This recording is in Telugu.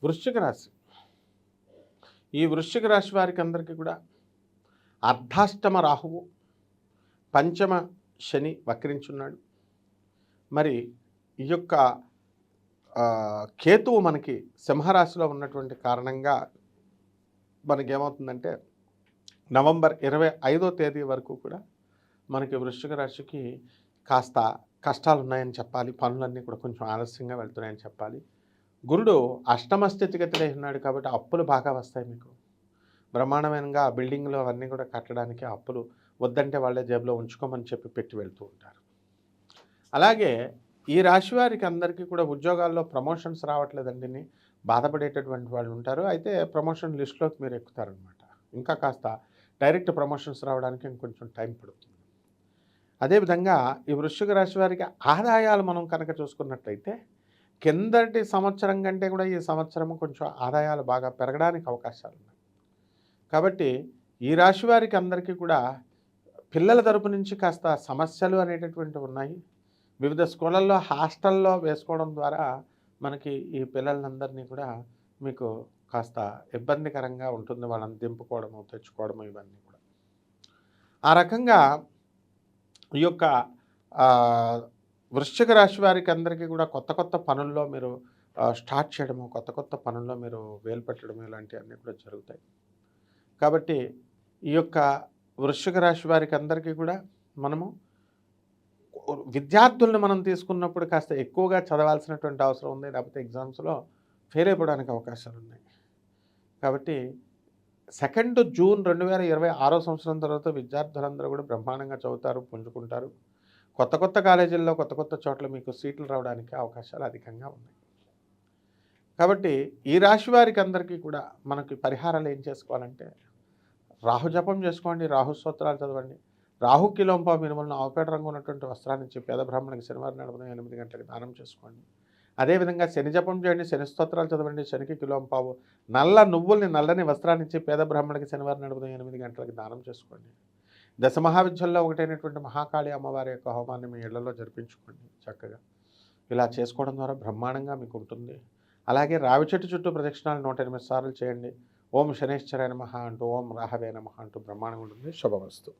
వృశ్చిక రాశి. ఈ వృశ్చిక రాశి వారికి అందరికీ కూడా అర్ధాష్టమ రాహువు, పంచమ శని వక్రించున్నాడు. మరి ఈ యొక్క కేతువు మనకి సింహరాశిలో ఉన్నటువంటి కారణంగా మనకేమవుతుందంటే నవంబర్ 25వ తేదీ వరకు కూడా మనకి వృశ్చిక రాశికి కాస్త కష్టాలు ఉన్నాయని చెప్పాలి. పనులన్నీ కూడా కొంచెం ఆలస్యంగా వెళ్తున్నాయని చెప్పాలి. గురుడు అష్టమ స్థితిగతిలో ఉన్నాడు కాబట్టి అప్పులు బాగా వస్తాయి మీకు. బ్రహ్మాండమైనగా బిల్డింగ్లు అవన్నీ కూడా కట్టడానికి అప్పులు వద్దంటే వాళ్ళే జేబులో ఉంచుకోమని చెప్పి పెట్టి వెళ్తూ ఉంటారు. అలాగే ఈ రాశి వారికి అందరికీ కూడా ఉద్యోగాల్లో ప్రమోషన్స్ రావట్లేదండి బాధపడేటటువంటి వాళ్ళు ఉంటారు. అయితే ప్రమోషన్ లిస్టులోకి మీరు ఎక్కుతారనమాట. ఇంకా కాస్త డైరెక్ట్ ప్రమోషన్స్ రావడానికి ఇంకొంచెం టైం పడుతుంది. అదేవిధంగా ఈ వృశ్చిక రాశి వారికి ఆదాయాలు మనం కనుక చూసుకున్నట్లయితే కిందటి సంవత్సరం కంటే కూడా ఈ సంవత్సరం కొంచెం ఆదాయాలు బాగా పెరగడానికి అవకాశాలు ఉన్నాయి. కాబట్టి ఈ రాశి వారికి అందరికీ కూడా పిల్లల తరపు నుంచి కాస్త సమస్యలు అనేటటువంటివి ఉన్నాయి. వివిధ స్కూళ్ళల్లో హాస్టల్లో వేసుకోవడం ద్వారా మనకి ఈ పిల్లలందరినీ కూడా మీకు కాస్త ఇబ్బందికరంగా ఉంటుంది. వాళ్ళని దింపుకోవడము, తెచ్చుకోవడము ఇవన్నీ కూడా. ఆ రకంగా ఈ యొక్క వృశ్చిక రాశి వారికి అందరికీ కూడా కొత్త కొత్త పనుల్లో మీరు స్టార్ట్ చేయడము, కొత్త కొత్త పనుల్లో మీరు వేలు పెట్టడము ఇలాంటివన్నీ కూడా జరుగుతాయి. కాబట్టి ఈ యొక్క వృశ్చిక రాశి వారికి అందరికీ కూడా మనము విద్యార్థులను మనం తీసుకున్నప్పుడు కాస్త ఎక్కువగా చదవాల్సినటువంటి అవసరం ఉంది. లేకపోతే ఎగ్జామ్స్లో ఫెయిల్ అయిపోవడానికి అవకాశాలు ఉన్నాయి. కాబట్టి 2 జూన్ 2026 సంవత్సరం తర్వాత విద్యార్థులందరూ కూడా బ్రహ్మాండంగా చదువుతారు, పుంజుకుంటారు. కొత్త కొత్త కాలేజీల్లో కొత్త కొత్త చోట్ల మీకు సీట్లు రావడానికి అవకాశాలు అధికంగా ఉన్నాయి. కాబట్టి ఈ రాశి వారికి అందరికీ కూడా మనకి పరిహారాలు ఏం చేసుకోవాలంటే రాహు జపం చేసుకోండి, రాహు స్తోత్రాలు చదవండి. రాహు కిలోంపావు మినుములను ఆవుపేట రంగు ఉన్నటువంటి వస్త్రాన్ని ఇచ్చి పేద బ్రాహ్మణునికి శనివారం నడుపున 8 గంటలకు దానం చేసుకోండి. అదేవిధంగా శని జపం చేయండి, శని స్తోత్రాలు చదవండి. శనికి కిలోంపావు నల్ల నువ్వుల్ని నల్లని వస్త్రాన్ని ఇచ్చి పేద బ్రాహ్మణునికి శనివారం నడుపున 8 గంటలకు దానం చేసుకోండి. దశ మహావిద్యల్లో ఒకటైనటువంటి మహాకాళి అమ్మవారి యొక్క హోమాన్ని మీ ఇళ్లలో జరిపించుకోండి చక్కగా. ఇలా చేసుకోవడం ద్వారా బ్రహ్మాండంగా మీకు ఉంటుంది. అలాగే రావి చెట్టు చుట్టూ ప్రదక్షిణాలు 108 సార్లు చేయండి. ఓం శనేశ్వరాయ నమః అంటూ, ఓం రాహవే నమః అంటూ బ్రహ్మాండంగా ఉంటుంది. శుభమస్తు.